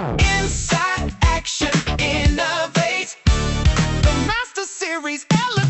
Insight, action, innovate. The Master Series elevates.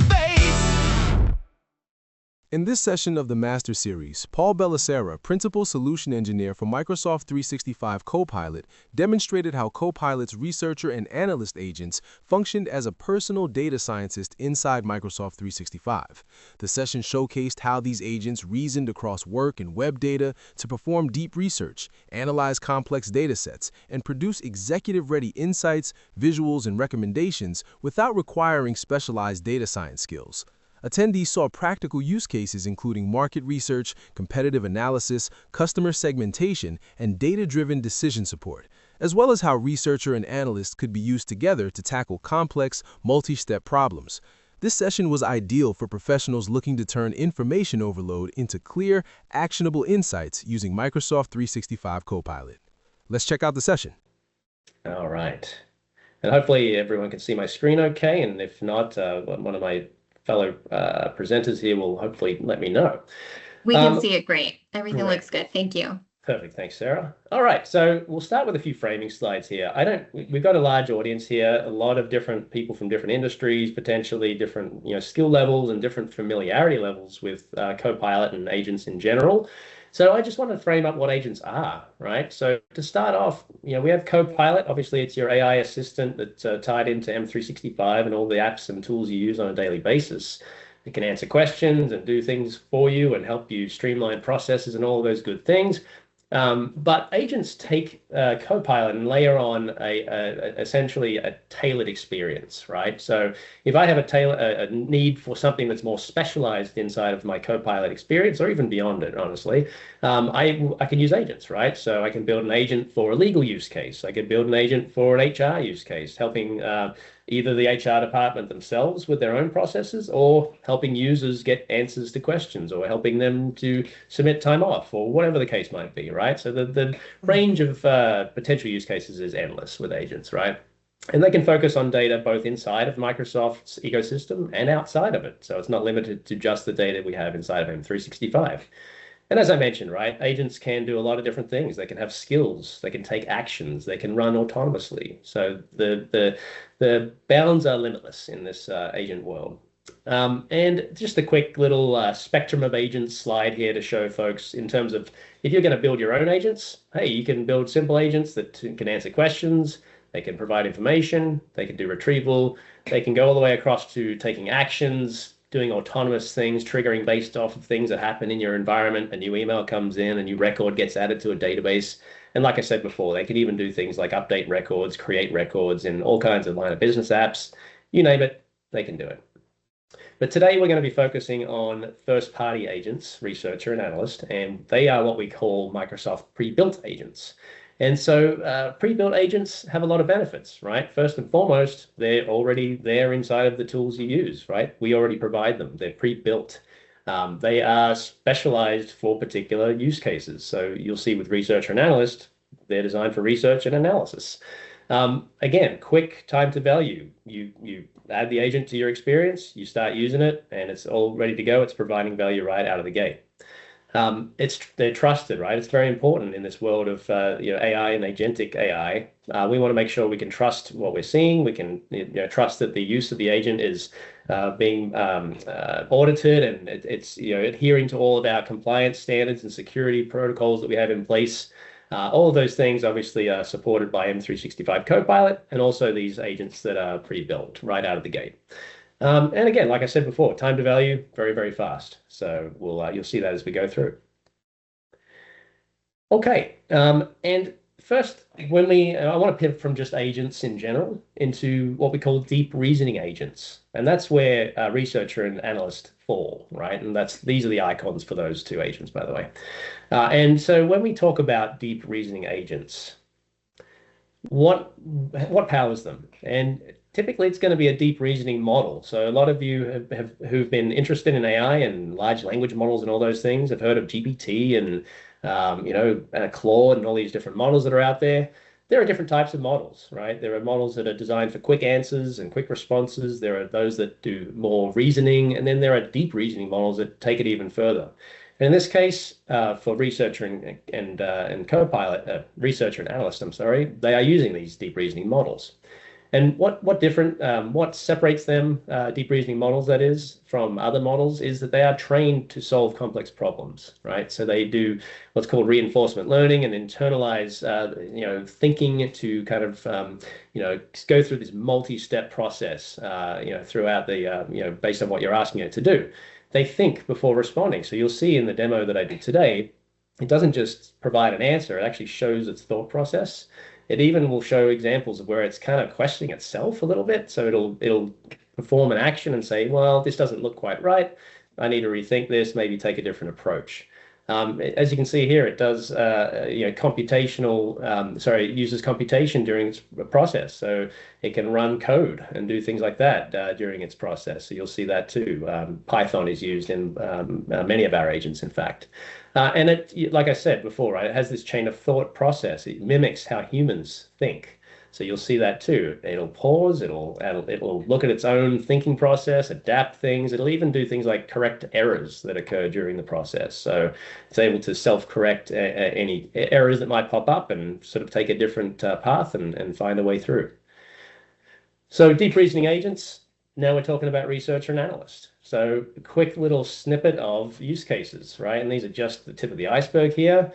In this session of the Master Series, Paul Bellacera, Principal Solution Engineer for Microsoft 365 Copilot, demonstrated how Copilot's Researcher and Analyst agents functioned as a personal data scientist inside Microsoft 365. The session showcased how these agents reasoned across work and web data to perform deep research, analyze complex datasets, and produce executive-ready insights, visuals, and recommendations without requiring specialized data science skills. Attendees saw practical use cases including market research, competitive analysis, customer segmentation, and data-driven decision support, as well as how Researcher and Analyst could be used together to tackle complex, multi-step problems. This session was ideal for professionals looking to turn information overload into clear, actionable insights using Microsoft 365 Copilot. Let's check out the session. All right. And hopefully everyone can see my screen okay, and if not, one of my fellow presenters here will hopefully let me know. We can see it great. Everything looks good. Thank you. Perfect. Thanks, Sarah. All right. So we'll start with a few framing slides here. We've got a large audience here, a lot of different people from different industries, potentially different, skill levels and different familiarity levels with Copilot and agents in general. So I just want to frame up what agents are, right? So to start off, we have Copilot. Obviously, it's your AI assistant that's tied into M365 and all the apps and tools you use on a daily basis. It can answer questions and do things for you and help you streamline processes and all of those good things. But agents take Copilot and layer on essentially a tailored experience, right? So if I have a need for something that's more specialized inside of my Copilot experience, or even beyond it, honestly, I can use agents, right? So I can build an agent for a legal use case. I could build an agent for an HR use case, helping either the HR department themselves with their own processes or helping users get answers to questions or helping them to submit time off or whatever the case might be, right? So the range of potential use cases is endless with agents, right? And they can focus on data both inside of Microsoft's ecosystem and outside of it. So it's not limited to just the data we have inside of M365. And as I mentioned, right, agents can do a lot of different things. They can have skills, they can take actions, they can run autonomously. So the bounds are limitless in this agent world. And just a quick little spectrum of agents slide here to show folks in terms of if you're going to build your own agents, hey, you can build simple agents that can answer questions, they can provide information, they can do retrieval, they can go all the way across to taking actions, doing autonomous things, triggering based off of things that happen in your environment. A new email comes in, a new record gets added to a database. And like I said before, they can even do things like update records, create records in all kinds of line of business apps. You name it, they can do it. But today we're going to be focusing on first-party agents, Researcher and Analyst, and they are what we call Microsoft pre-built agents. And so pre-built agents have a lot of benefits, right? First and foremost, they're already there inside of the tools you use, right? We already provide them. They're pre-built. They are specialized for particular use cases. So you'll see with Researcher and Analyst, they're designed for research and analysis. Again, quick time to value. You add the agent to your experience, you start using it, and it's all ready to go. It's providing value right out of the gate. They're trusted, right? It's very important in this world of AI and agentic AI. We want to make sure we can trust what we're seeing. We can trust that the use of the agent is being audited and it's adhering to all of our compliance standards and security protocols that we have in place. All of those things obviously are supported by M365 Copilot and also these agents that are pre-built right out of the gate. And again, like I said before, time to value, very, very fast. So you'll see that as we go through. Okay, and first, I want to pivot from just agents in general into what we call deep reasoning agents. And that's where Researcher and Analyst fall, right? And these are the icons for those two agents, by the way. And so when we talk about deep reasoning agents, what powers them? And typically, it's going to be a deep reasoning model. So a lot of you who've been interested in AI and large language models and all those things have heard of GPT and Claude and all these different models that are out there. There are different types of models, right? There are models that are designed for quick answers and quick responses. There are those that do more reasoning, and then there are deep reasoning models that take it even further. And in this case, for Researcher and Copilot, Researcher and Analyst, I'm sorry, they are using these deep reasoning models. And what separates them, deep reasoning models, that is, from other models, is that they are trained to solve complex problems, right? So they do what's called reinforcement learning and internalize, thinking to kind of, go through this multi-step process, throughout the, based on what you're asking it to do. They think before responding. So you'll see in the demo that I did today, it doesn't just provide an answer, it actually shows its thought process. It even will show examples of where it's kind of questioning itself a little bit. So it'll perform an action and say, well, this doesn't look quite right. I need to rethink this, maybe take a different approach. As you can see here, it does, it uses computation during its process. So it can run code and do things like that during its process. So you'll see that too. Python is used in many of our agents, in fact. And it, like I said before, right, it has this chain of thought process. It mimics how humans think. So you'll see that too. It'll pause, it'll look at its own thinking process, adapt things. It'll even do things like correct errors that occur during the process. So it's able to self-correct any errors that might pop up and sort of take a different path and find a way through. So deep reasoning agents, now we're talking about researcher and analyst. So a quick little snippet of use cases, right? And these are just the tip of the iceberg here.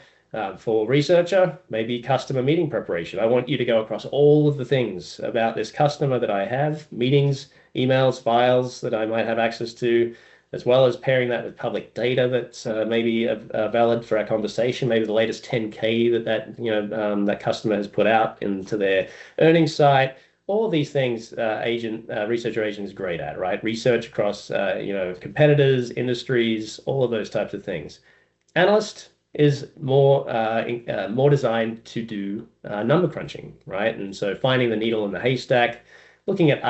For researcher, maybe customer meeting preparation. I want you to go across all of the things about this customer that I have, meetings, emails, files that I might have access to, as well as pairing that with public data that's maybe valid for our conversation, maybe the latest 10K that customer has put out into their earnings site. All of these things, researcher agent is great at, right? Research across, competitors, industries, all of those types of things. Analyst is more designed to do number crunching, right? And so finding the needle in the haystack, looking at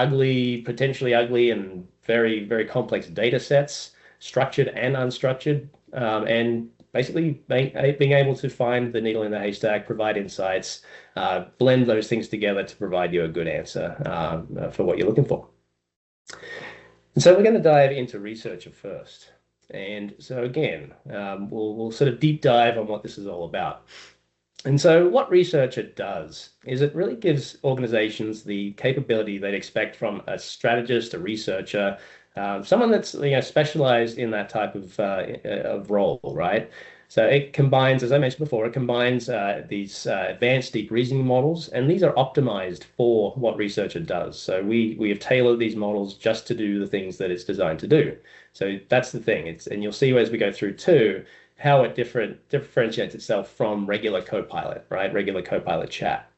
potentially ugly and very, very complex data sets, structured and unstructured, and basically being able to find the needle in the haystack, provide insights, blend those things together to provide you a good answer for what you're looking for. And so we're going to dive into researcher first. And so again, we'll sort of deep dive on what this is all about. And so what Researcher does is it really gives organizations the capability they'd expect from a strategist, a researcher, someone that's specialized in that type of role, right? So it combines, as I mentioned before, it combines these advanced deep reasoning models, and these are optimized for what Researcher does. So we have tailored these models just to do the things that it's designed to do. So that's the thing. And you'll see as we go through too, how it differentiates itself from regular Copilot, right? Regular Copilot chat.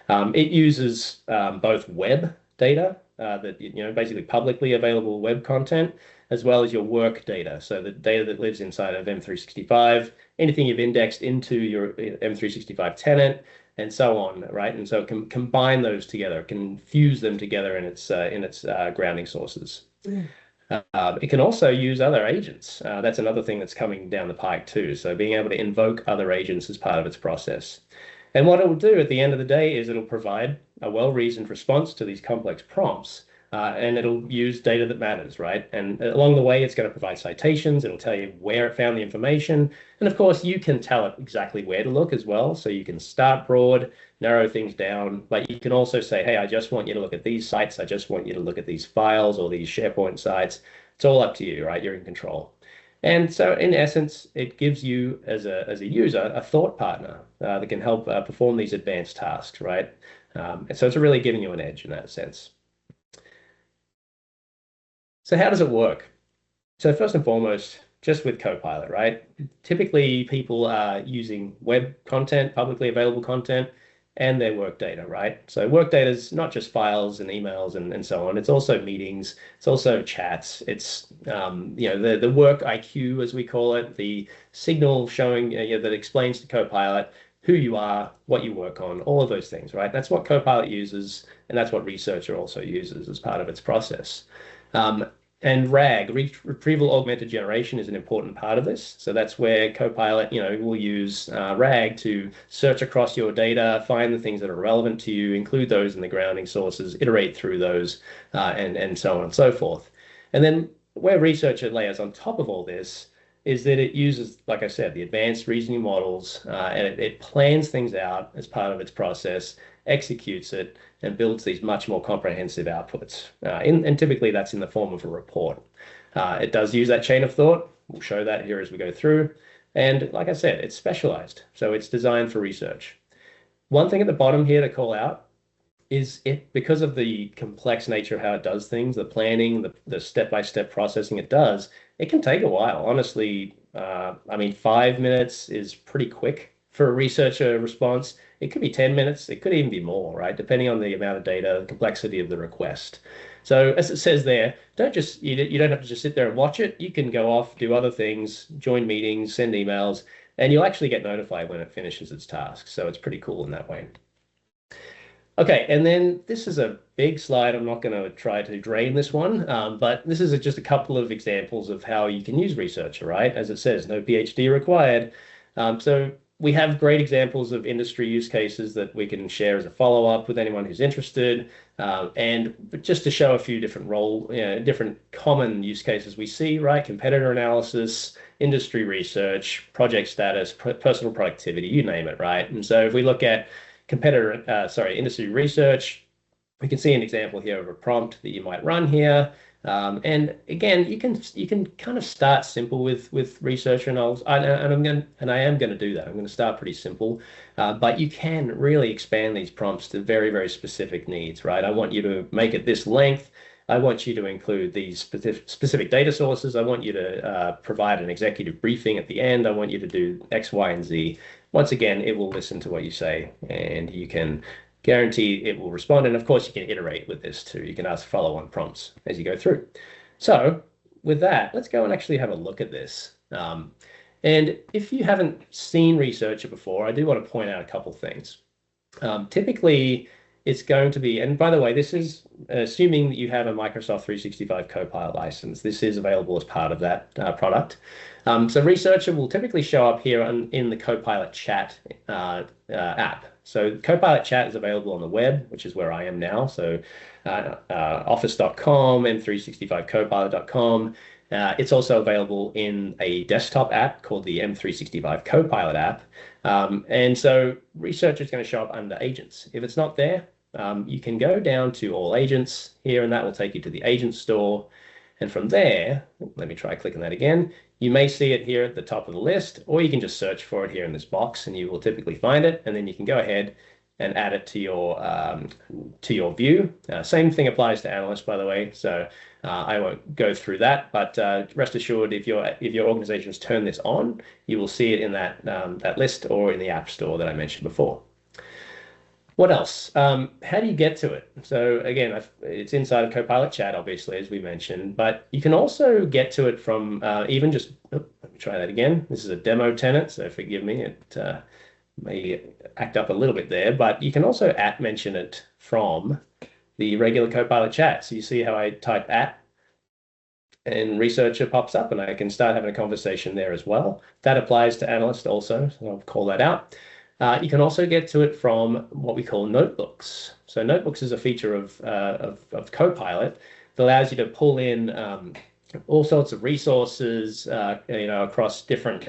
It uses both web data, basically publicly available web content, as well as your work data. So the data that lives inside of M365, anything you've indexed into your M365 tenant, and so on, right? And so it can combine those together, it can fuse them together in its grounding sources. It can also use other agents. That's another thing that's coming down the pike too. So being able to invoke other agents as part of its process. And what it will do at the end of the day is it'll provide a well-reasoned response to these complex prompts. And it'll use data that matters, right? And along the way, it's going to provide citations. It'll tell you where it found the information. And of course, you can tell it exactly where to look as well. So you can start broad, narrow things down, but you can also say, hey, I just want you to look at these sites. I just want you to look at these files or these SharePoint sites. It's all up to you, right? You're in control. And so in essence, it gives you as a user, a thought partner that can help perform these advanced tasks, right? And so it's really giving you an edge in that sense. So how does it work? So first and foremost, just with Copilot, right? Typically, people are using web content, publicly available content, and their work data, right? So work data is not just files and emails and so on. It's also meetings. It's also chats. It's the work IQ, as we call it, the signal showing that explains to Copilot who you are, what you work on, all of those things, right? That's what Copilot uses, and that's what Researcher also uses as part of its process. And RAG, retrieval augmented generation, is an important part of this. So that's where Copilot, will use RAG to search across your data, find the things that are relevant to you, include those in the grounding sources, iterate through those, and so on and so forth. And then where Researcher layers on top of all this is that it uses, like I said, the advanced reasoning models, and it plans things out as part of its process, executes it, and builds these much more comprehensive outputs. And typically that's in the form of a report. It does use that chain of thought. We'll show that here as we go through. And like I said, it's specialized, so it's designed for research. One thing at the bottom here to call out is it, because of the complex nature of how it does things, the planning, the step-by-step processing it does, it can take a while. Honestly, I mean, 5 minutes is pretty quick for a researcher response. It could be 10 minutes. It could even be more, right? Depending on the amount of data, the complexity of the request. So as it says there, you don't have to just sit there and watch it. You can go off, do other things, join meetings, send emails, and you'll actually get notified when it finishes its task. So it's pretty cool in that way. Okay, and then this is a big slide. I'm not going to try to drain this one, but this is just a couple of examples of how you can use Researcher, right? As it says, no PhD required. So we have great examples of industry use cases that we can share as a follow-up with anyone who's interested. And just to show a few different common use cases we see, right? Competitor analysis, industry research, project status, personal productivity, you name it, right? And so if we look at industry research, we can see an example here of a prompt that you might run here. And again, you can kind of start simple with Researcher, and I am going to do that. I'm going to start pretty simple, but you can really expand these prompts to very, very specific needs, right? I want you to make it this length. I want you to include these specific data sources. I want you to provide an executive briefing at the end. I want you to do X, Y, and Z. Once again, it will listen to what you say, and you can guarantee it will respond. And of course, you can iterate with this too. You can ask follow-on prompts as you go through. So with that, let's go and actually have a look at this. And if you haven't seen Researcher before, I do want to point out a couple things. Typically, it's going to be, and by the way, this is assuming that you have a Microsoft 365 Copilot license. This is available as part of that product. So Researcher will typically show up here in the Copilot chat app. So Copilot chat is available on the web, which is where I am now. So office.com, M365copilot.com. It's also available in a desktop app called the M365 Copilot app. And so Researcher is going to show up under agents. If it's not there, you can go down to all agents here, and that will take you to the agent store. And from there, let me try clicking that again. You may see it here at the top of the list, or you can just search for it here in this box, and you will typically find it. And then you can go ahead and add it to your view. Same thing applies to Analyst, by the way. So I won't go through that, but rest assured, if your organization's turn this on, you will see it in that list or in the App Store that I mentioned before. What else? How do you get to it? So again, it's inside of Copilot Chat, obviously, as we mentioned, but you can also get to it from even just, let me try that again. This is a demo tenant, so forgive me, it may act up a little bit there, but you can also mention it from the regular Copilot Chat. So you see how I type and Researcher pops up, and I can start having a conversation there as well. That applies to Analyst also, so I'll call that out. You can also get to it from what we call notebooks. So notebooks is a feature of Copilot that allows you to pull in all sorts of resources, across different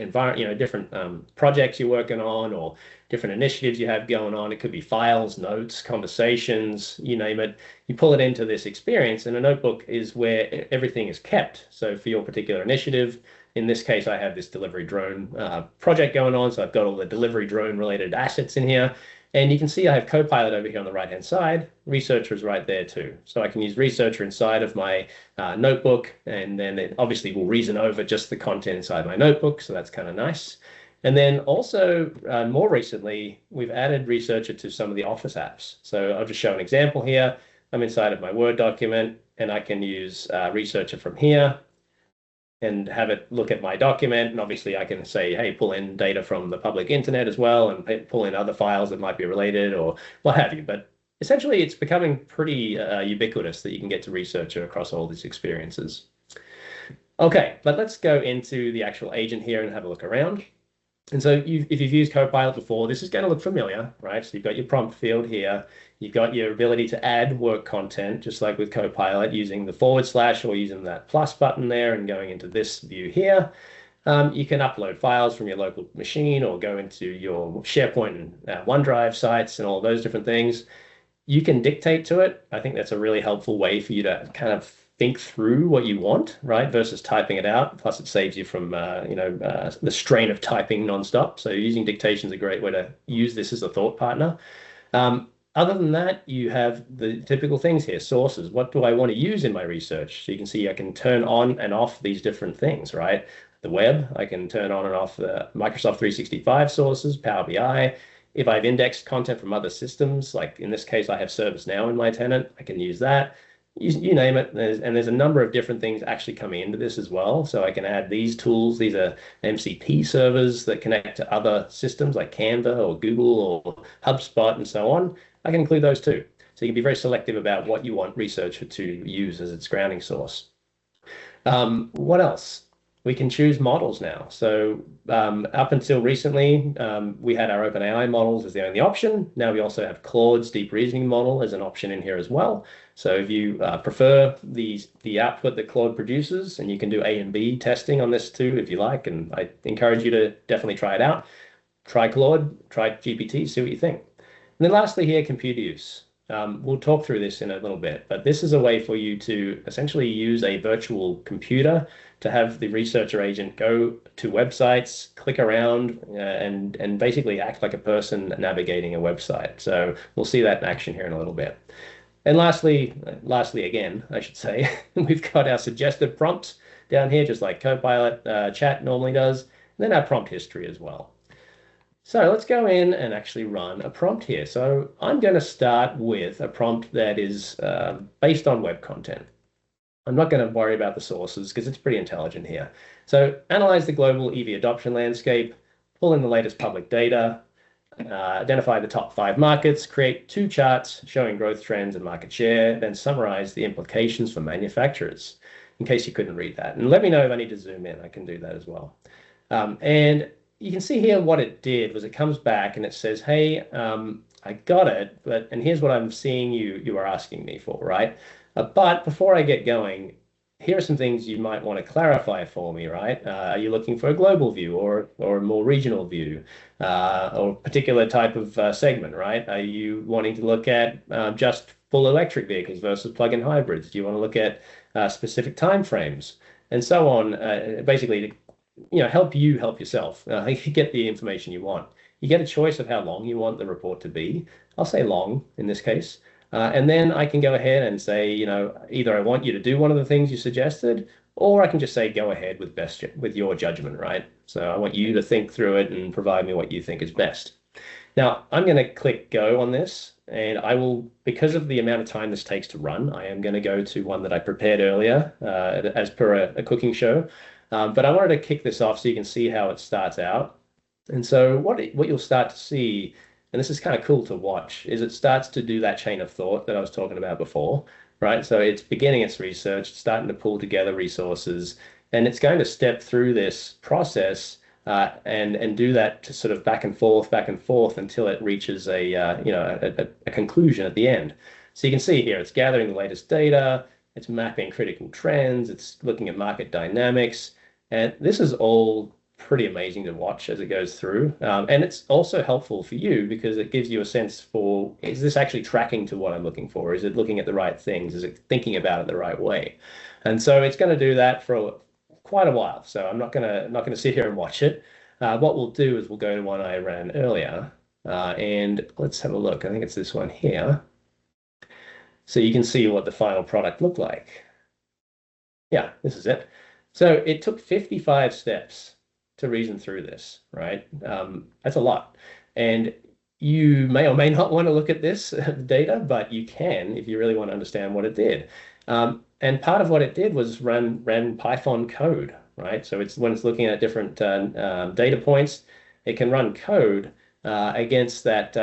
different projects you're working on or different initiatives you have going on. It could be files, notes, conversations, you name it. You pull it into this experience, and a notebook is where everything is kept. So for your particular initiative, in this case, I have this delivery drone project going on, so I've got all the delivery drone related assets in here. And you can see I have Copilot over here on the right-hand side. Researcher is right there too. So I can use Researcher inside of my notebook, and then it obviously will reason over just the content inside my notebook, so that's kind of nice. And then also, more recently, we've added Researcher to some of the Office apps. So I'll just show an example here. I'm inside of my Word document, and I can use Researcher from here and have it look at my document. And obviously I can say, hey, pull in data from the public internet as well, and pull in other files that might be related or what have you. But essentially it's becoming pretty ubiquitous that you can get to Researcher across all these experiences. Okay, but let's go into the actual agent here and have a look around. And so if you've used Copilot before, this is going to look familiar, right? So you've got your prompt field here. You've got your ability to add work content, just like with Copilot, using the / or using that plus button there and going into this view here. You can upload files from your local machine or go into your SharePoint and OneDrive sites and all those different things. You can dictate to it. I think that's a really helpful way for you to kind of think through what you want, right? Versus typing it out. Plus, it saves you from, the strain of typing nonstop. So using dictation is a great way to use this as a thought partner. Other than that, you have the typical things here, sources. What do I want to use in my research? So you can see I can turn on and off these different things, right? The web, I can turn on and off the Microsoft 365 sources, Power BI. If I've indexed content from other systems, like in this case, I have ServiceNow in my tenant, I can use that. You name it. There's a number of different things actually coming into this as well. So I can add these tools. These are MCP servers that connect to other systems like Canva or Google or HubSpot and so on. I can include those too. So you can be very selective about what you want Researcher to use as its grounding source. What else? We can choose models now. So up until recently, we had our OpenAI models as the only option. Now we also have Claude's deep reasoning model as an option in here as well. So if you prefer the output that Claude produces, and you can do A and B testing on this too if you like, and I encourage you to definitely try it out. Try Claude, try GPT, see what you think. And then lastly here, computer use. We'll talk through this in a little bit, but this is a way for you to essentially use a virtual computer to have the researcher agent go to websites, click around, and basically act like a person navigating a website. So we'll see that in action here in a little bit. And lastly again, I should say, we've got our suggested prompts down here, just like Copilot chat normally does, and then our prompt history as well. So let's go in and actually run a prompt here. So I'm going to start with a prompt that is based on web content. I'm not going to worry about the sources because it's pretty intelligent here. So analyze the global EV adoption landscape, pull in the latest public data, identify the top 5 markets, create 2 charts showing growth trends and market share, then summarize the implications for manufacturers, in case you couldn't read that. And let me know if I need to zoom in. I can do that as well. And you can see here what it did was it comes back and it says, hey, I got it, and here's what I'm seeing you are asking me for, right? But before I get going, here are some things you might want to clarify for me, right? Are you looking for a global view or a more regional view or a particular type of segment, right? Are you wanting to look at just full electric vehicles versus plug-in hybrids? Do you want to look at specific time frames and so on? Basically, help you help yourself. Get the information you want. You get a choice of how long you want the report to be. I'll say long in this case. And then I can go ahead and say, either I want you to do one of the things you suggested, or I can just say, go ahead with your judgment, right? So I want you to think through it and provide me what you think is best. Now, I'm going to click go on this, and I will, because of the amount of time this takes to run, I am going to go to one that I prepared earlier as per a cooking show. But I wanted to kick this off so you can see how it starts out. And so what you'll start to see, and this is kind of cool to watch, is it starts to do that chain of thought that I was talking about before, right? So it's beginning its research, starting to pull together resources, and it's going to step through this process and do that to sort of back and forth until it reaches a conclusion at the end. So you can see here, it's gathering the latest data, it's mapping critical trends, it's looking at market dynamics, and this is all pretty amazing to watch as it goes through. And it's also helpful for you because it gives you a sense for, is this actually tracking to what I'm looking for? Is it looking at the right things? Is it thinking about it the right way? And so it's going to do that for quite a while. So I'm not going to sit here and watch it. What we'll do is we'll go to one I ran earlier, and let's have a look. I think it's this one here. So you can see what the final product looked like. Yeah, this is it. So it took 55 steps to reason through this, right? That's a lot. And you may or may not want to look at this data, but you can if you really want to understand what it did. And part of what it did was ran Python code, right? So when it's looking at different data points, it can run code against that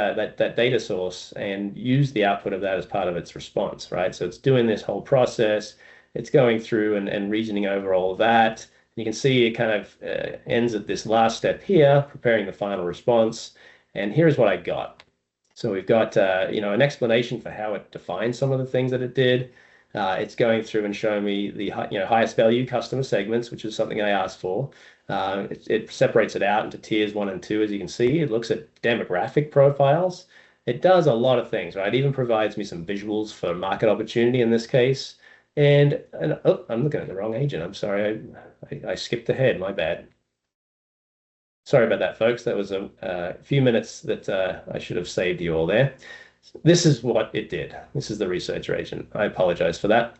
data source and use the output of that as part of its response, right? So it's doing this whole process. It's going through and reasoning over all of that. You can see it kind of ends at this last step here, preparing the final response. And here's what I got. So we've got an explanation for how it defined some of the things that it did. It's going through and showing me the highest value customer segments, which is something I asked for. It separates it out into tiers 1 and 2, as you can see. It looks at demographic profiles. It does a lot of things, right? It even provides me some visuals for market opportunity in this case. And oh, I'm looking at the wrong agent. I'm sorry, I skipped ahead. My bad. Sorry about that, folks. That was a few minutes that I should have saved you all there. This is what it did. This is the researcher agent. I apologize for that.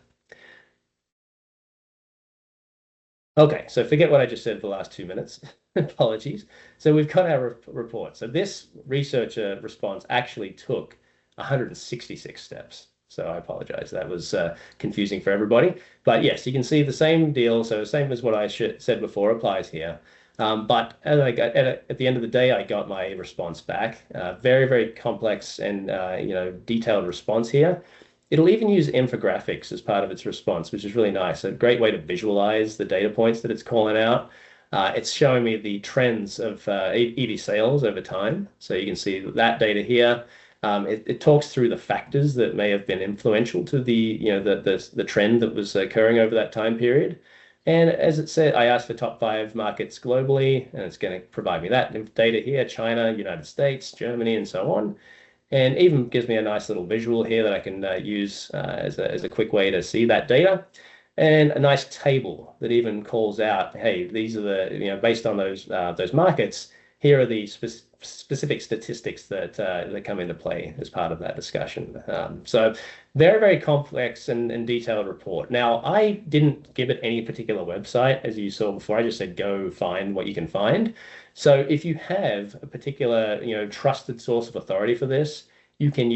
Okay, so forget what I just said for the last 2 minutes. Apologies. So we've got our report. So this researcher response actually took 166 steps. So I apologize. That was confusing for everybody. But yes, you can see the same deal. So same as what I said before applies here. But as at the end of the day, I got my response back. Very, very complex and detailed response here. It'll even use infographics as part of its response, which is really nice. A great way to visualize the data points that it's calling out. It's showing me the trends of EV sales over time. So you can see that data here. It talks through the factors that may have been influential to the trend that was occurring over that time period. And as it said, I asked for top 5 markets globally, and it's going to provide me that data here: China, United States, Germany, and so on. And even gives me a nice little visual here that I can use as a quick way to see that data. And a nice table that even calls out, hey, these are the, based on those markets, here are the specific statistics that come into play as part of that discussion. So very, very complex and detailed report. Now, I didn't give it any particular website, as you saw before. I just said, go find what you can find. So if you have a particular, trusted source of authority for this, you can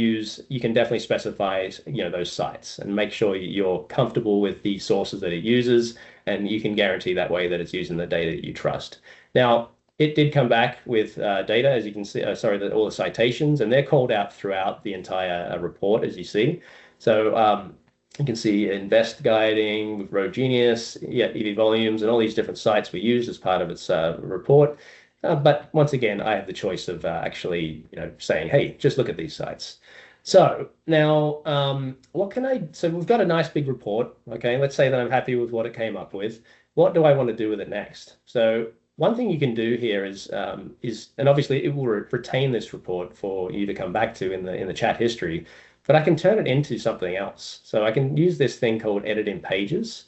definitely specify, those sites and make sure you're comfortable with the sources that it uses, and you can guarantee that way that it's using the data that you trust. Now, it did come back with data, as you can see, all the citations, and they're called out throughout the entire report, as you see. So you can see invest guiding, Road Genius, EV volumes, and all these different sites we used as part of its report. But once again, I have the choice of actually, saying, hey, just look at these sites. So now, so we've got a nice big report. Okay, let's say that I'm happy with what it came up with. What do I want to do with it next? So one thing you can do here is, and obviously it will retain this report for you to come back to in the chat history, but I can turn it into something else. So I can use this thing called edit in pages.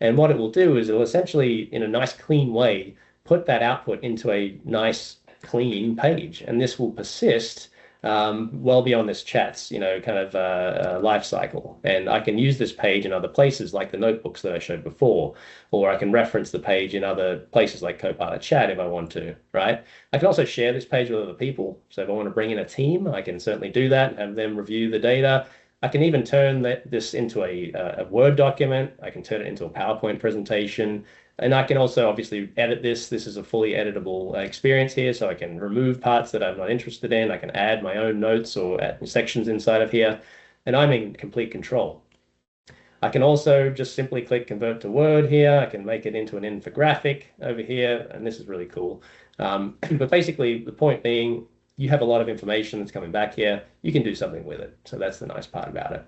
And what it will do is it'll essentially, in a nice clean way, put that output into a nice clean page, and this will persist well beyond this chat's life cycle. And I can use this page in other places, like the notebooks that I showed before, or I can reference the page in other places like Copilot Chat if I want to, right? I can also share this page with other people. So if I want to bring in a team, I can certainly do that and have them review the data. I can even turn this into a Word document. I can turn it into a PowerPoint presentation. And I can also obviously edit this. This is a fully editable experience here, so I can remove parts that I'm not interested in. I can add my own notes or add sections inside of here, and I'm in complete control. I can also just simply click Convert to Word here. I can make it into an infographic over here, and this is really cool. But basically, the point being, you have a lot of information that's coming back here. You can do something with it. So that's the nice part about it.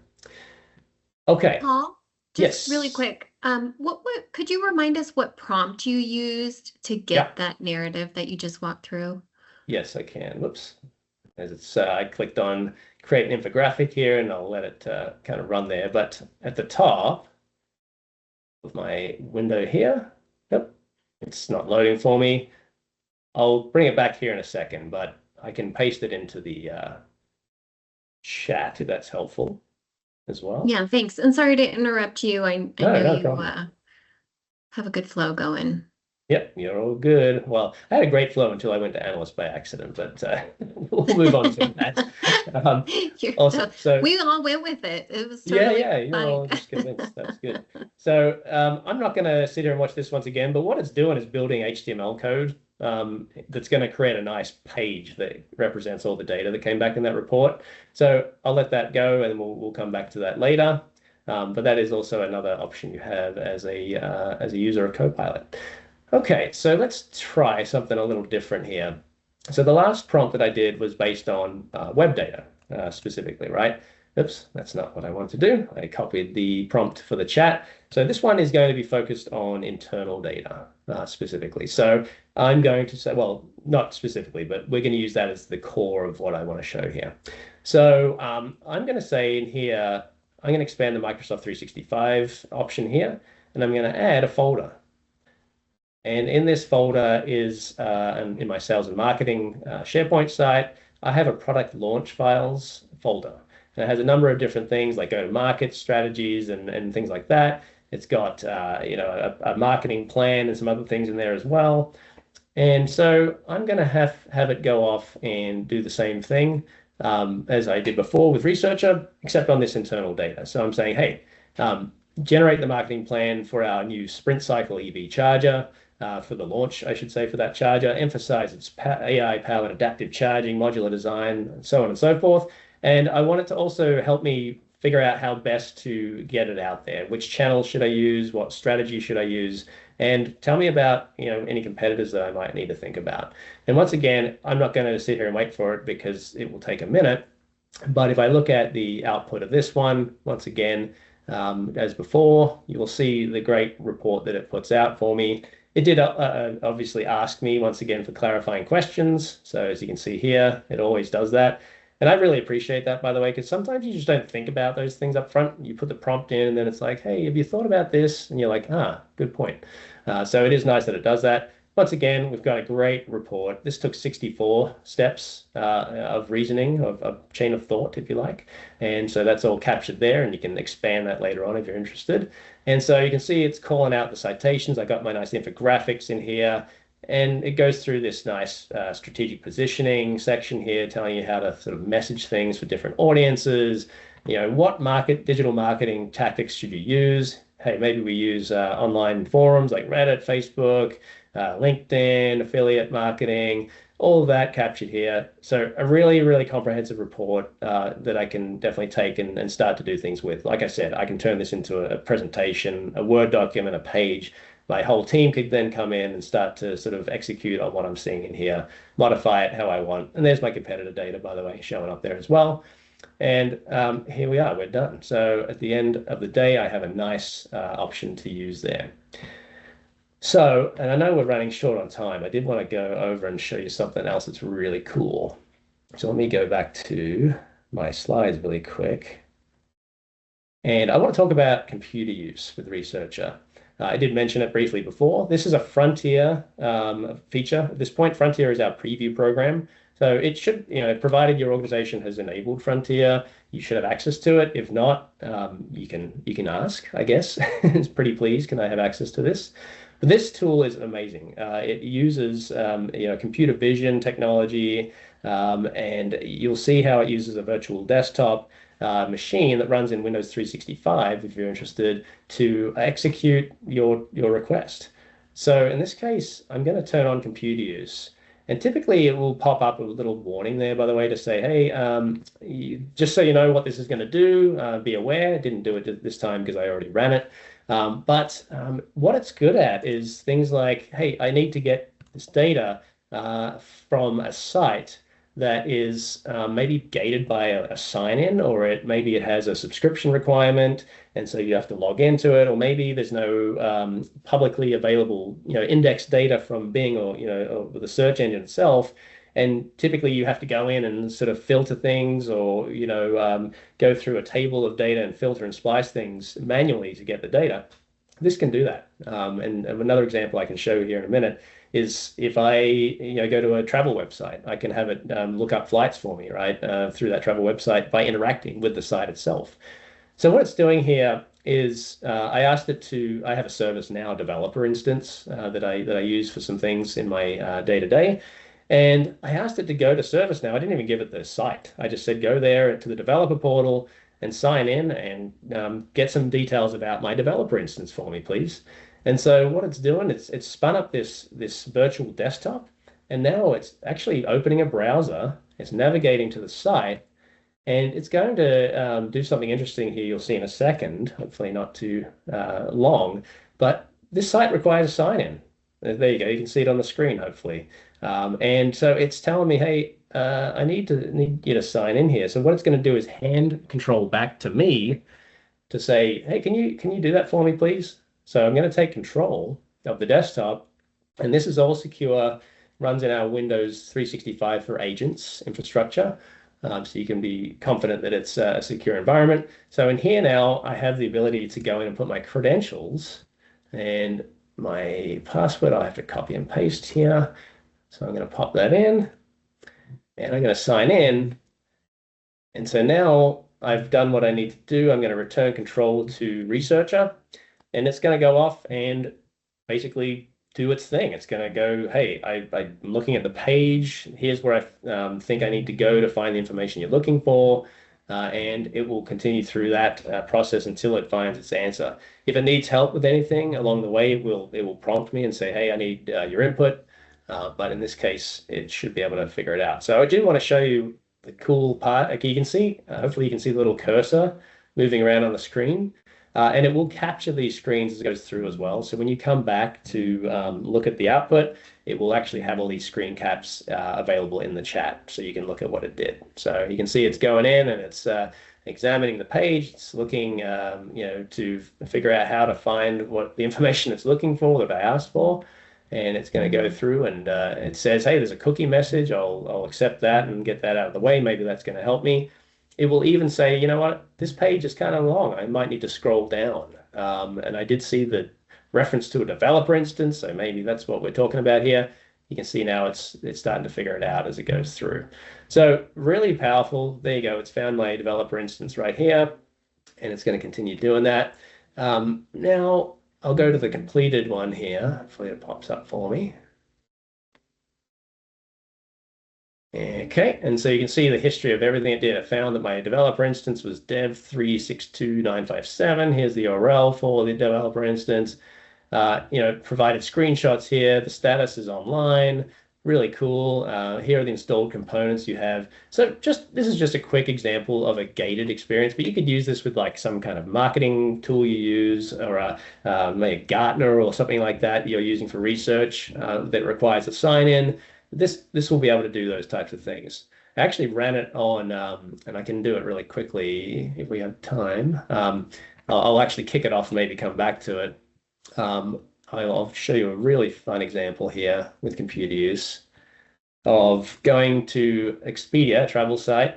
Okay. Paul? Yes. Just really quick, what could you remind us what prompt you used to get that narrative that you just walked through? Yes, I can. Whoops. As it's, I clicked on create an infographic here, and I'll let it kind of run there. But at the top of my window here, yep, it's not loading for me. I'll bring it back here in a second, but I can paste it into the chat if that's helpful as well. Yeah, thanks. And sorry to interrupt you. I know you have a good flow going. Yep, you're all good. Well, I had a great flow until I went to analyst by accident, but we'll move on to that. So we all went with it. It was totally you're all just convinced. That's good. So I'm not going to sit here and watch this once again, but what it's doing is building HTML code that's going to create a nice page that represents all the data that came back in that report. So I'll let that go, and we'll come back to that later. But that is also another option you have as a user of Copilot. Okay, so let's try something a little different here. So the last prompt that I did was based on web data specifically, right? Oops, that's not what I want to do. I copied the prompt for the chat. So this one is going to be focused on internal data specifically. So I'm going to say, well, not specifically, but we're going to use that as the core of what I want to show here. So I'm going to say in here, I'm going to expand the Microsoft 365 option here, and I'm going to add a folder. And in this folder is, in my sales and marketing SharePoint site, I have a product launch files folder. And it has a number of different things like go-to-market strategies and things like that. It's got a marketing plan and some other things in there as well. And so I'm going to have it go off and do the same thing as I did before with Researcher, except on this internal data. So I'm saying, hey, generate the marketing plan for our new sprint cycle EV charger. For the launch, I should say, for that charger, emphasize its AI-powered adaptive charging, modular design, and so on and so forth. And I want it to also help me figure out how best to get it out there. Which channels should I use? What strategy should I use? And tell me about any competitors that I might need to think about. And once again, I'm not going to sit here and wait for it because it will take a minute. But if I look at the output of this one, once again, as before, you will see the great report that it puts out for me. It did obviously ask me once again for clarifying questions. So as you can see here, it always does that. And I really appreciate that, by the way, because sometimes you just don't think about those things up front. You put the prompt in and then it's like, hey, have you thought about this? And you're like, good point. So it is nice that it does that. Once again, we've got a great report. This took 64 steps of reasoning, of chain of thought, if you like. And so that's all captured there, and you can expand that later on if you're interested. And so you can see it's calling out the citations. I got my nice infographics in here, and it goes through this nice strategic positioning section here, telling you how to sort of message things for different audiences. What digital marketing tactics should you use? Hey, maybe we use online forums like Reddit, Facebook, LinkedIn, affiliate marketing, all of that captured here. So a really, really comprehensive report that I can definitely take and start to do things with. Like I said, I can turn this into a presentation, a Word document, a page. My whole team could then come in and start to sort of execute on what I'm seeing in here, modify it how I want. And there's my competitor data, by the way, showing up there as well. And here we are, we're done. So at the end of the day, I have a nice option to use there. So, and I know we're running short on time. I did want to go over and show you something else that's really cool. So let me go back to my slides really quick. And I want to talk about computer use with Researcher. I did mention it briefly before. This is a Frontier feature. At this point, Frontier is our preview program. So it should, provided your organization has enabled Frontier, you should have access to it. If not, you can ask, I guess. It's pretty please, can I have access to this? But this tool is amazing. It uses computer vision technology, and you'll see how it uses a virtual desktop machine that runs in Windows 365, if you're interested, to execute your request. So in this case, I'm going to turn on computer use. And typically it will pop up a little warning there, by the way, to say, hey, just so you know what this is going to do, be aware. I didn't do it this time because I already ran it. But what it's good at is things like, hey, I need to get this data from a site that is maybe gated by a sign-in, or maybe it has a subscription requirement, and so you have to log into it, or maybe there's no publicly available index data from Bing or the search engine itself. And typically you have to go in and sort of filter things, or go through a table of data and filter and splice things manually to get the data. This can do that. And another example I can show here in a minute is if I go to a travel website, I can have it look up flights for me, right, through that travel website by interacting with the site itself. So what it's doing here is I asked it to, I have a ServiceNow developer instance that I use for some things in my day-to-day. And I asked it to go to ServiceNow. I didn't even give it the site. I just said, go there to the developer portal and sign in and get some details about my developer instance for me, please. And so what it's doing, it's spun up this virtual desktop, and now it's actually opening a browser. It's navigating to the site, and it's going to do something interesting here. You'll see in a second, hopefully not too long, but this site requires a sign-in. There you go. You can see it on the screen, hopefully. And so it's telling me, hey, I need you to sign in here. So what it's going to do is hand control back to me to say, hey, can you do that for me, please? So I'm going to take control of the desktop, and this is all secure, runs in our Windows 365 for agents infrastructure. So you can be confident that it's a secure environment. So in here now, I have the ability to go in and put my credentials and my password. I have to copy and paste here. So I'm going to pop that in, and I'm going to sign in. And so now I've done what I need to do. I'm going to return control to Researcher, and it's going to go off and basically do its thing. It's going to go, hey, I'm looking at the page. Here's where I think I need to go to find the information you're looking for. And it will continue through that process until it finds its answer. If it needs help with anything along the way, it will prompt me and say, hey, I need your input. But in this case, it should be able to figure it out. So I do want to show you the cool part. Like you can see, hopefully you can see the little cursor moving around on the screen. And it will capture these screens as it goes through as well. So when you come back to look at the output, it will actually have all these screen caps available in the chat, so you can look at what it did. So you can see it's going in and it's examining the page. It's looking, to figure out how to find what the information it's looking for that I asked for. And it's going to go through and it says, hey, there's a cookie message. I'll accept that and get that out of the way. Maybe that's going to help me. It will even say, you know what, this page is kind of long. I might need to scroll down. And I did see the reference to a developer instance, so maybe that's what we're talking about here. You can see now it's starting to figure it out as it goes through. So really powerful. There you go. It's found my developer instance right here, and it's going to continue doing that. Now I'll go to the completed one here. Hopefully it pops up for me. Okay, and so you can see the history of everything it did. It found that my developer instance was dev362957. Here's the URL for the developer instance. Provided screenshots here. The status is online. Really cool. Here are the installed components you have. So this is just a quick example of a gated experience, but you could use this with like some kind of marketing tool you use, or maybe Gartner or something like that you're using for research that requires a sign-in. This will be able to do those types of things. I actually ran it on, and I can do it really quickly if we have time. I'll actually kick it off and maybe come back to it. I'll show you a really fun example here with computer use of going to Expedia, a travel site,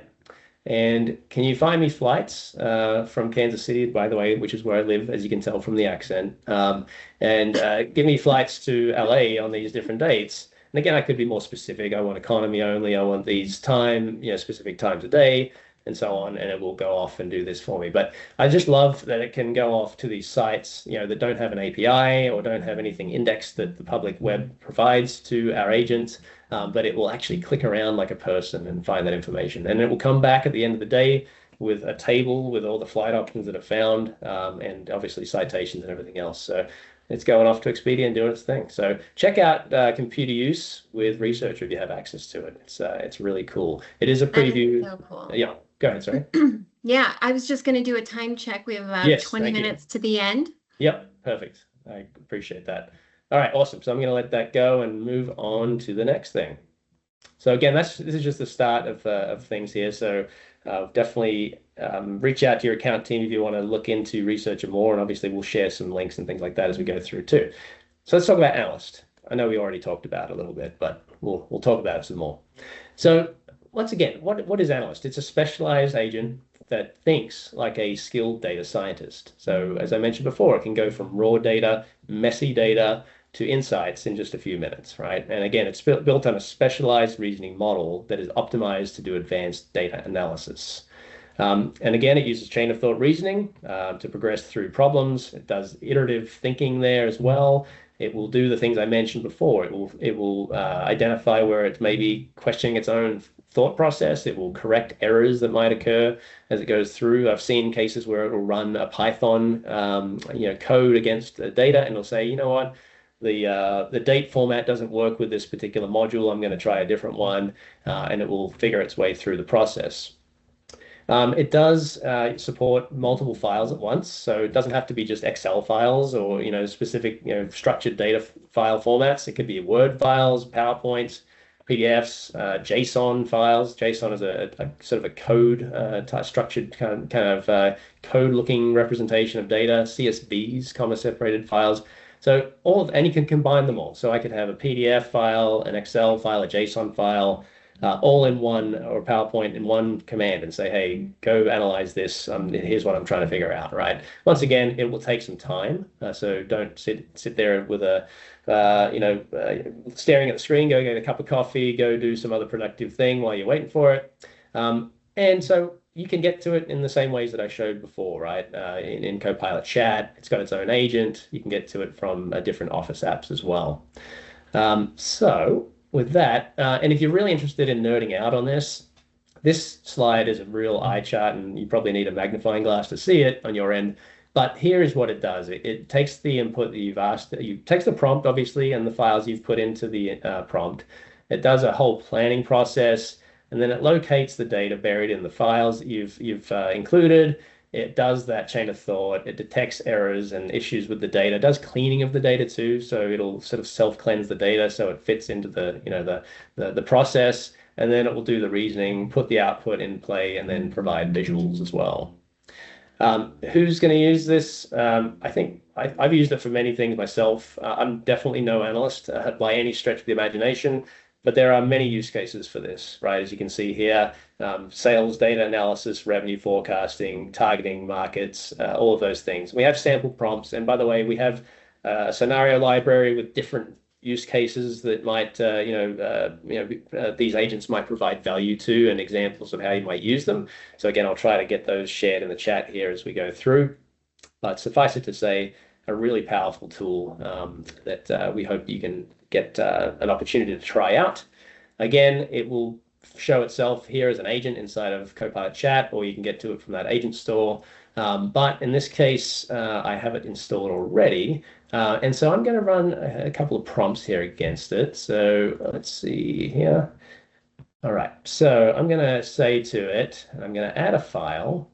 and can you find me flights from Kansas City, by the way, which is where I live, as you can tell from the accent, and give me flights to LA on these different dates. And again, I could be more specific. I want economy only. I want these specific times a day, and so on, and it will go off and do this for me. But I just love that it can go off to these sites, that don't have an API or don't have anything indexed that the public web provides to our agents, but it will actually click around like a person and find that information. And it will come back at the end of the day with a table with all the flight options that are found, and obviously citations and everything else. So it's going off to Expedia and doing its thing. So check out computer use with Researcher if you have access to it. It's really cool. It is a preview. That is so cool. Yeah, go ahead, sorry. Yeah, I was just going to do a time check. We have about 20 minutes to the end. Yep, perfect. I appreciate that. All right, awesome. So I'm going to let that go and move on to the next thing. So again, this is just the start of things here. So definitely reach out to your account team if you want to look into Researcher more, and obviously we'll share some links and things like that as we go through too. So let's talk about Analyst. I know we already talked about it a little bit, but we'll talk about it some more. So once again, what is Analyst? It's a specialized agent that thinks like a skilled data scientist. So as I mentioned before, it can go from raw data, messy data, to insights in just a few minutes, right? And again, it's built on a specialized reasoning model that is optimized to do advanced data analysis. And again, it uses chain of thought reasoning to progress through problems. It does iterative thinking there as well. It will do the things I mentioned before. It will identify where it's maybe questioning its own thought process. It will correct errors that might occur as it goes through. I've seen cases where it will run a Python code against the data, and it'll say, you know what, the date format doesn't work with this particular module. I'm going to try a different one, and it will figure its way through the process. It does support multiple files at once, so it doesn't have to be just Excel files or specific structured data file formats. It could be Word files, PowerPoints, PDFs, JSON files. JSON is a sort of a code type structured kind of code-looking representation of data. CSVs, comma-separated files. So and you can combine them all. So I could have a PDF file, an Excel file, a JSON file, all in one, or PowerPoint in one command, and say, hey, go analyze this. Here's what I'm trying to figure out, right? Once again, it will take some time. So don't sit there with a, staring at the screen, go get a cup of coffee, go do some other productive thing while you're waiting for it. And so you can get to it in the same ways that I showed before, right? In Copilot Chat, it's got its own agent. You can get to it from different Office apps as well. So with that, and if you're really interested in nerding out on this slide is a real eye chart, and you probably need a magnifying glass to see it on your end. But here is what it does. It takes the input that you've asked, takes the prompt, obviously, and the files you've put into the prompt. It does a whole planning process, and then it locates the data buried in the files that you've included. It does that chain of thought. It detects errors and issues with the data. It does cleaning of the data too, so it'll sort of self-cleanse the data so it fits into the process, and then it will do the reasoning, put the output in play, and then provide visuals as well. Who's going to use this? I think I've used it for many things myself. I'm definitely no analyst by any stretch of the imagination, but there are many use cases for this, right? As you can see here, sales data analysis, revenue forecasting, targeting markets, all of those things. We have sample prompts, and by the way, we have a scenario library with different use cases that might, these agents might provide value to, and examples of how you might use them. So again, I'll try to get those shared in the chat here as we go through. But suffice it to say, a really powerful tool that we hope you can get an opportunity to try out. Again, it will show itself here as an agent inside of Copilot Chat, or you can get to it from that agent store. But in this case, I have it installed already. And so I'm going to run a couple of prompts here against it. So let's see here. All right, so I'm going to say to it, I'm going to add a file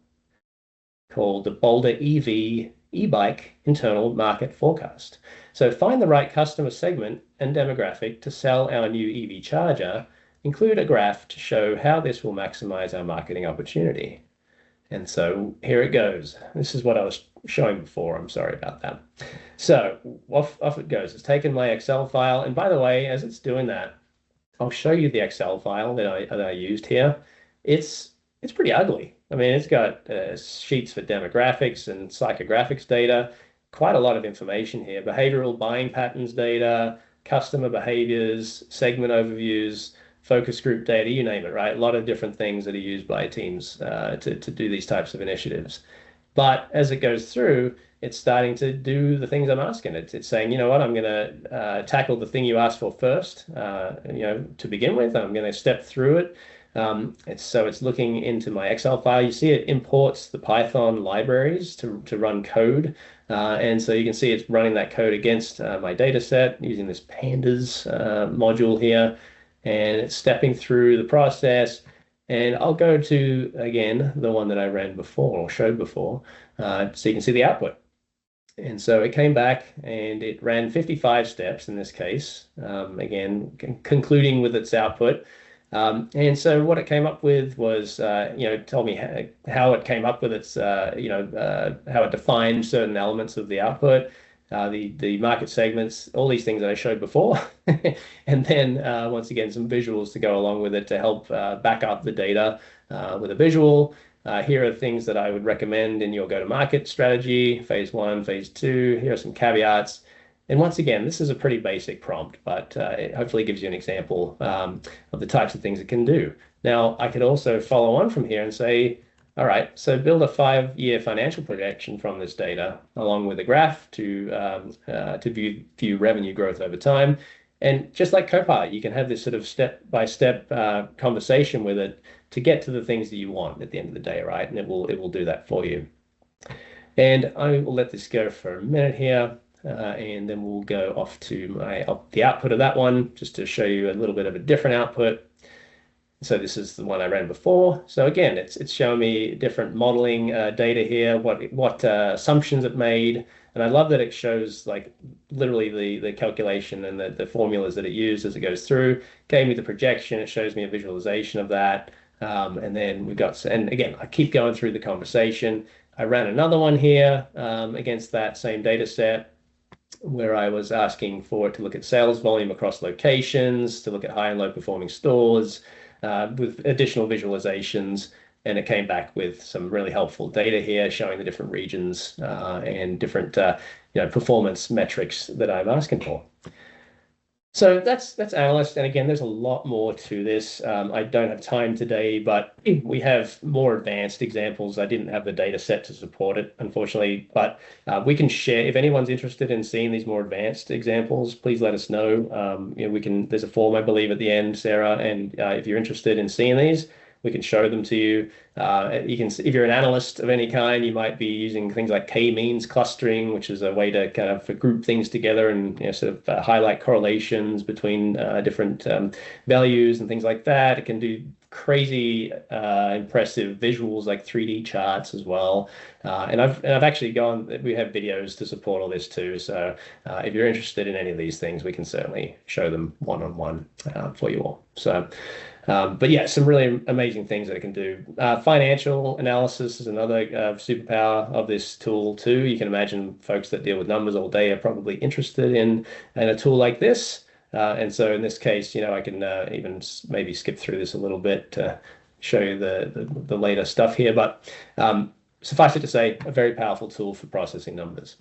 called the Boulder EV e-bike internal market forecast. So find the right customer segment and demographic to sell our new EV charger. Include a graph to show how this will maximize our marketing opportunity. And so here it goes. This is what I was showing before. I'm sorry about that. So off it goes. It's taken my Excel file. And by the way, as it's doing that, I'll show you the Excel file that I used here. It's pretty ugly. I mean, it's got sheets for demographics and psychographics data, quite a lot of information here, behavioral buying patterns data, customer behaviors, segment overviews, focus group data, you name it, right? A lot of different things that are used by teams to do these types of initiatives. But as it goes through, it's starting to do the things I'm asking it. It's saying, you know what, I'm going to tackle the thing you asked for first, to begin with. I'm going to step through it. It's looking into my Excel file. You see it imports the Python libraries to run code. And so you can see it's running that code against my data set using this pandas module here. And it's stepping through the process. And I'll go to, again, the one that I ran before or showed before, so you can see the output. And so it came back and it ran 55 steps in this case, again, concluding with its output. And so what it came up with was, told me how it came up with its, how it defined certain elements of the output, the market segments, all these things that I showed before. And then once again, some visuals to go along with it to help back up the data with a visual. Here are things that I would recommend in your go-to-market strategy, phase 1, phase 2. Here are some caveats. And once again, this is a pretty basic prompt, but it hopefully gives you an example of the types of things it can do. Now, I could also follow on from here and say, all right, so build a 5-year financial projection from this data, along with a graph to view revenue growth over time. And just like Copilot, you can have this sort of step-by-step conversation with it to get to the things that you want at the end of the day, right? And it will do that for you. And I will let this go for a minute here. And then we'll go off to the output of that one, just to show you a little bit of a different output. So this is the one I ran before. So again, it's showing me different modeling data here, what assumptions it made, and I love that it shows like literally the calculation and the formulas that it used as it goes through. Gave me the projection. It shows me a visualization of that, and then we got. And again, I keep going through the conversation. I ran another one here against that same data set, where I was asking for it to look at sales volume across locations, to look at high and low performing stores, with additional visualizations. And it came back with some really helpful data here showing the different regions and different performance metrics that I'm asking for. So that's analyst. And again, there's a lot more to this. I don't have time today, but we have more advanced examples. I didn't have the data set to support it, unfortunately, but we can share. If anyone's interested in seeing these more advanced examples, please let us know. There's a form, I believe, at the end, Sarah, and if you're interested in seeing these, we can show them to you. If you're an analyst of any kind, you might be using things like k-means clustering, which is a way to kind of group things together and sort of highlight correlations between different values and things like that. It can do crazy impressive visuals like 3D charts as well. And I've actually gone. We have videos to support all this too. So if you're interested in any of these things, we can certainly show them one-on-one for you all. So. But yeah, some really amazing things that it can do. Financial analysis is another superpower of this tool too. You can imagine folks that deal with numbers all day are probably interested in a tool like this. And so in this case, I can even maybe skip through this a little bit to show you the later stuff here. But suffice it to say, a very powerful tool for processing numbers.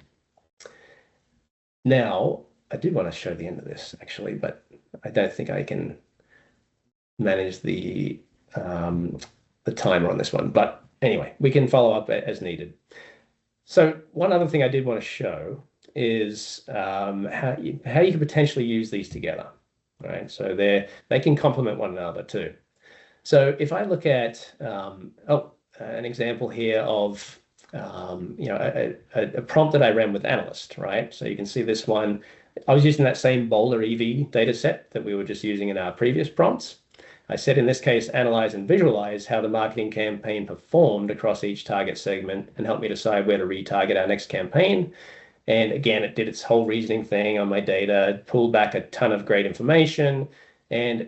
Now, I did want to show the end of this actually, but I don't think I can manage the timer on this one. But anyway, we can follow up as needed. So one other thing I did want to show is how you can potentially use these together, right? So they can complement one another too. So if I look at an example here of a prompt that I ran with Analyst, right? So you can see this one. I was using that same Boulder EV data set that we were just using in our previous prompts. I said in this case, analyze and visualize how the marketing campaign performed across each target segment and help me decide where to retarget our next campaign. And again, it did its whole reasoning thing on my data, pulled back a ton of great information and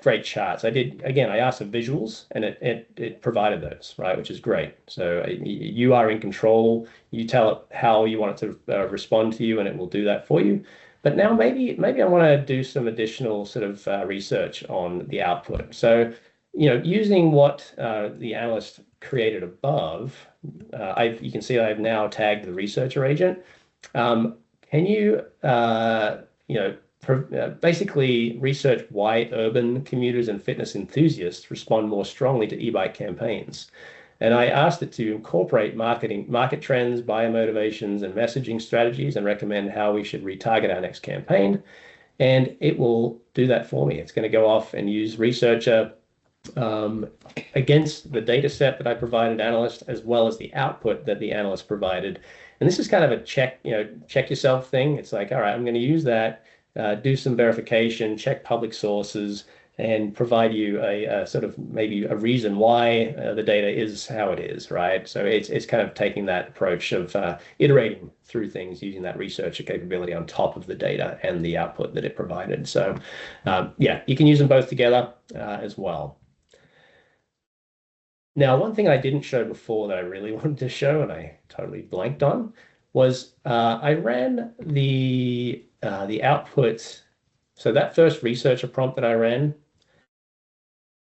great charts. I asked for visuals and it provided those, right, which is great. So you are in control. You tell it how you want it to respond to you and it will do that for you. But now maybe I want to do some additional sort of research on the output. So, using what the analyst created above, you can see I've now tagged the researcher agent. Can you, basically research why urban commuters and fitness enthusiasts respond more strongly to e-bike campaigns? And I asked it to incorporate market trends, buyer motivations, and messaging strategies and recommend how we should retarget our next campaign. And it will do that for me. It's going to go off and use Researcher against the data set that I provided Analyst, as well as the output that the Analyst provided. And this is kind of a check yourself thing. It's like, all right, I'm going to use that, do some verification, check public sources, and provide you a sort of maybe a reason why the data is how it is, right? So it's kind of taking that approach of iterating through things using that researcher capability on top of the data and the output that it provided. So yeah, you can use them both together as well. Now, one thing I didn't show before that I really wanted to show and I totally blanked on was I ran the output. So that first researcher prompt that I ran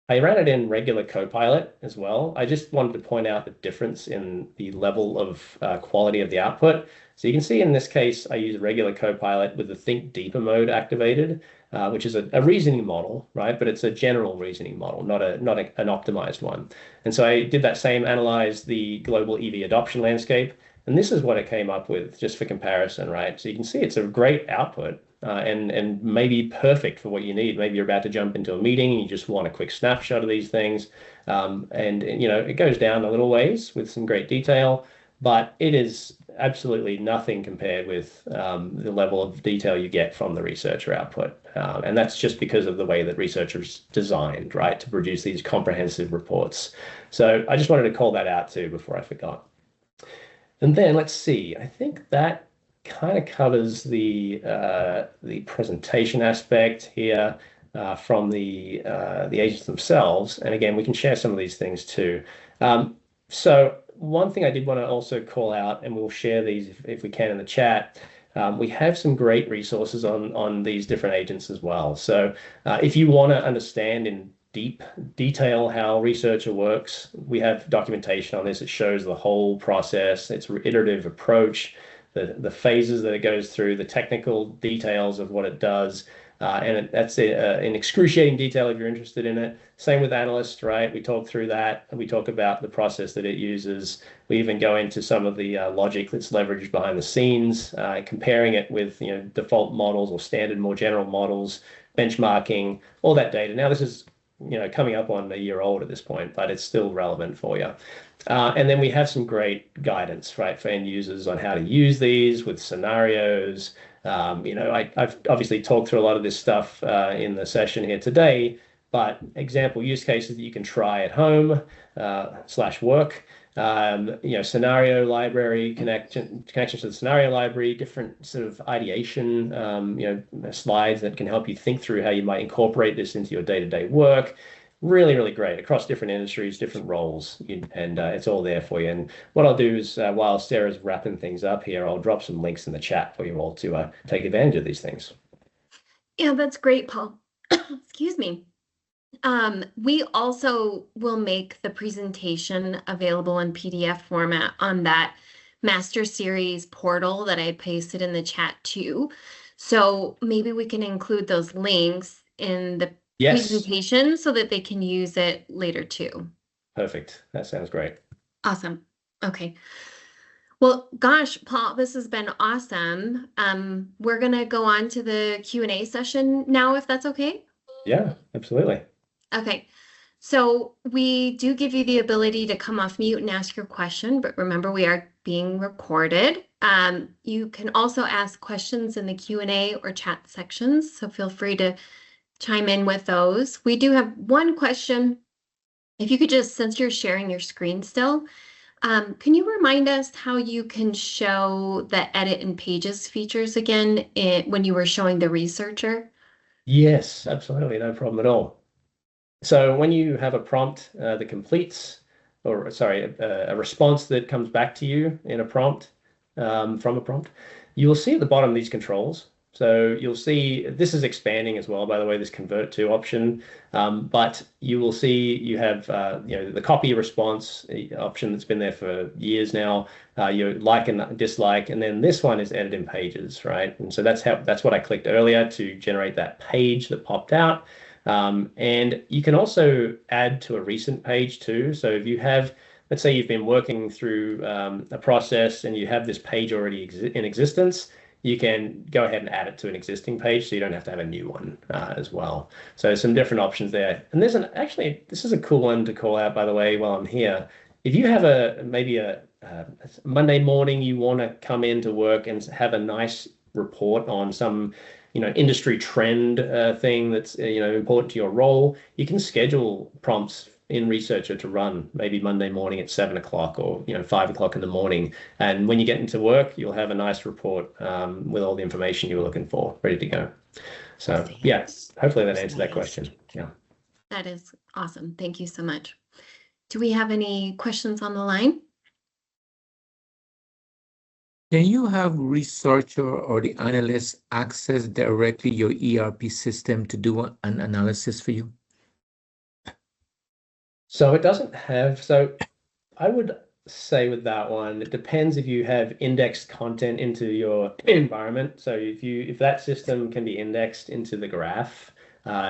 it in regular Copilot as well. I just wanted to point out the difference in the level of quality of the output. So you can see in this case, I use regular Copilot with the Think Deeper mode activated, which is a reasoning model, right? But it's a general reasoning model, not an optimized one. And so I did that same, analyze the global EV adoption landscape. And this is what it came up with just for comparison, right? So you can see it's a great output. And maybe perfect for what you need. Maybe you're about to jump into a meeting and you just want a quick snapshot of these things. And it goes down a little ways with some great detail, but it is absolutely nothing compared with the level of detail you get from the researcher output. And that's just because of the way that researchers designed, right, to produce these comprehensive reports. So I just wanted to call that out too before I forgot. And then let's see, I think that kind of covers the presentation aspect here from the agents themselves. And again, we can share some of these things too. So one thing I did want to also call out, and we'll share these if we can in the chat, we have some great resources on these different agents as well. So if you want to understand in deep detail how Researcher works, we have documentation on this. It shows the whole process, its iterative approach, the phases that it goes through, the technical details of what it does. And that's in excruciating detail if you're interested in it. Same with Analyst, right? We talk through that. We talk about the process that it uses. We even go into some of the logic that's leveraged behind the scenes, comparing it with default models or standard, more general models, benchmarking, all that data. Now, this is coming up on a year old at this point, but it's still relevant for you. And then we have some great guidance, right, for end users on how to use these with scenarios. I've obviously talked through a lot of this stuff in the session here today, but example use cases that you can try at home / work. Scenario library connections to the scenario library, different sort of ideation, slides that can help you think through how you might incorporate this into your day-to-day work. Really, really great across different industries, different roles, and it's all there for you. And what I'll do is, while Sarah's wrapping things up here, I'll drop some links in the chat for you all to take advantage of these things. Yeah, that's great, Paul. Excuse me. We also will make the presentation available in PDF format on that Master Series portal that I pasted in the chat too. So maybe we can include those links in the presentation so that they can use it later too. Perfect. That sounds great. Awesome. Okay. Well, gosh, Paul, this has been awesome. We're going to go on to the Q&A session now, if that's okay. Yeah, absolutely. Okay. So we do give you the ability to come off mute and ask your question, but remember we are being recorded. You can also ask questions in the Q&A or chat sections, so feel free to chime in with those. We do have one question. If you could just, since you're sharing your screen still, can you remind us how you can show the edit in pages features again when you were showing the researcher? Yes, absolutely. No problem at all. So when you have a prompt that completes, or sorry, a response that comes back to you in a prompt, from a prompt, you will see at the bottom these controls. So you'll see this is expanding as well, by the way, this convert to option. But you will see you have the copy response option that's been there for years now. You like and dislike, and then this one is edit in pages, right? And so that's what I clicked earlier to generate that page that popped out. And you can also add to a recent page too. So if you have, let's say you've been working through a process and you have this page already in existence, you can go ahead and add it to an existing page so you don't have to have a new one as well. So some different options there. And there's actually, this is a cool one to call out, by the way, while I'm here. If you have maybe a Monday morning, you want to come into work and have a nice report on some industry trend thing that's important to your role, you can schedule prompts in Researcher to run maybe Monday morning at 7 o'clock or 5 o'clock in the morning. And when you get into work, you'll have a nice report with all the information you were looking for, ready to go. So yeah, hopefully that answered that question. Yeah. That is awesome. Thank you so much. Do we have any questions on the line? Can you have researcher or the analyst access directly your ERP system to do an analysis for you? So it doesn't have, so I would say with that one, it depends if you have indexed content into your environment. So if that system can be indexed into the graph,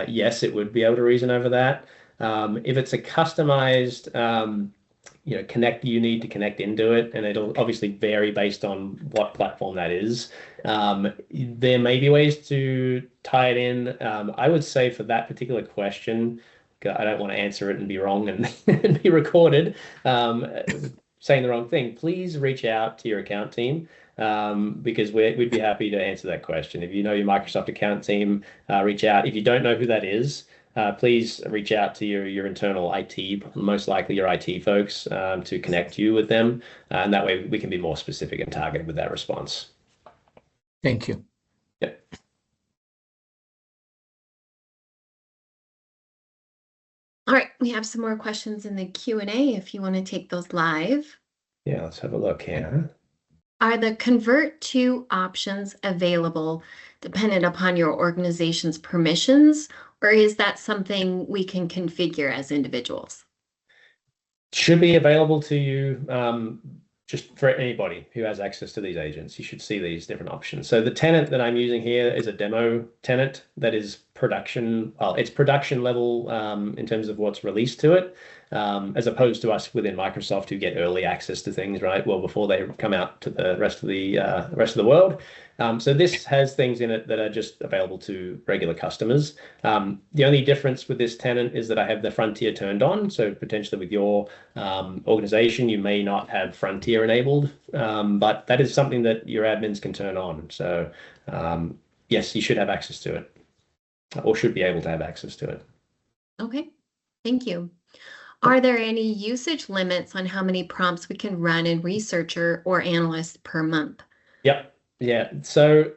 yes, it would be able to reason over that. If it's a customized you need to connect into it, and it'll obviously vary based on what platform that is. There may be ways to tie it in. I would say for that particular question, I don't want to answer it and be wrong and, and be recorded. saying the wrong thing, please reach out to your account team, because we'd be happy to answer that question. If you know your Microsoft account team, reach out. If you don't know who that is, please reach out to your internal IT, most likely your IT folks, to connect you with them. And that way we can be more specific and targeted with that response. Thank you. Yep. All right, we have some more questions in the Q&A if you want to take those live. Yeah, let's have a look here. Are the convert to options available dependent upon your organization's permissions, or is that something we can configure as individuals? Should be available to you, just for anybody who has access to these agents. You should see these different options. So the tenant that I'm using here is a demo tenant that is production. Well, it's production level in terms of what's released to it, as opposed to us within Microsoft who get early access to things, right? Well, before they come out to the rest of the world. So this has things in it that are just available to regular customers. The only difference with this tenant is that I have the Frontier turned on. So potentially with your organization, you may not have Frontier enabled, but that is something that your admins can turn on. So yes, you should have access to it, or should be able to have access to it. Okay, thank you. Are there any usage limits on how many prompts we can run in Researcher or Analyst per month? Yep. Yeah. So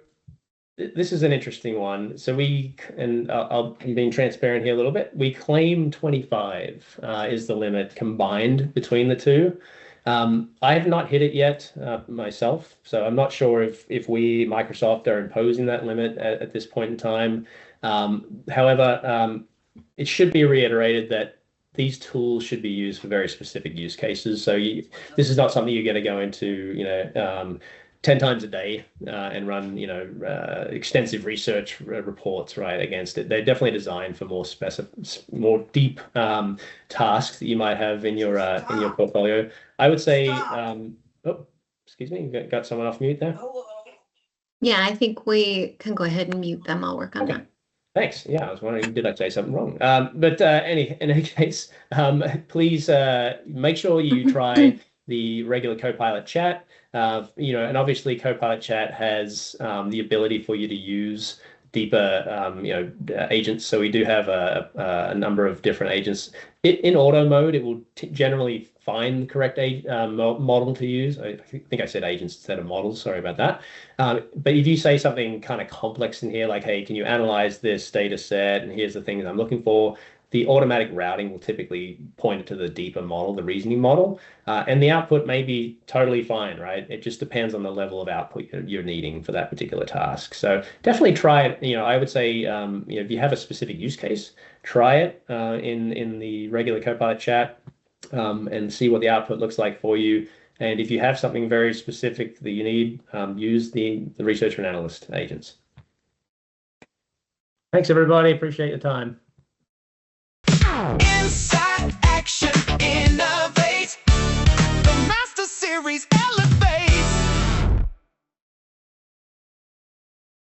this is an interesting one. So I'm being transparent here a little bit. We claim 25 is the limit combined between the two. I have not hit it yet myself, so I'm not sure if we, Microsoft, are imposing that limit at this point in time. However, it should be reiterated that these tools should be used for very specific use cases. So this is not something you're going to go into, 10 times a day and run, extensive research reports right against it. They're definitely designed for more deep tasks that you might have in your portfolio. I would say, oh, excuse me, got someone off mute there. Yeah, I think we can go ahead and mute them. I'll work on that. Thanks. Yeah, I was wondering, did I say something wrong? But in any case, please make sure you try the regular Copilot chat. And obviously Copilot chat has the ability for you to use deeper, agents. So we do have a number of different agents. In auto mode, it will generally find the correct model to use. I think I said agents instead of models. Sorry about that. But if you say something kind of complex in here, like, hey, can you analyze this data set? And here's the things I'm looking for. The automatic routing will typically point to the deeper model, the reasoning model, and the output may be totally fine, right? It just depends on the level of output you're needing for that particular task. So definitely try it. I would say, if you have a specific use case, try it in the regular Copilot chat and see what the output looks like for you. And if you have something very specific that you need, use the Researcher and Analyst agents. Thanks, everybody. Appreciate your time. Inside Action Innovate, the Master Series.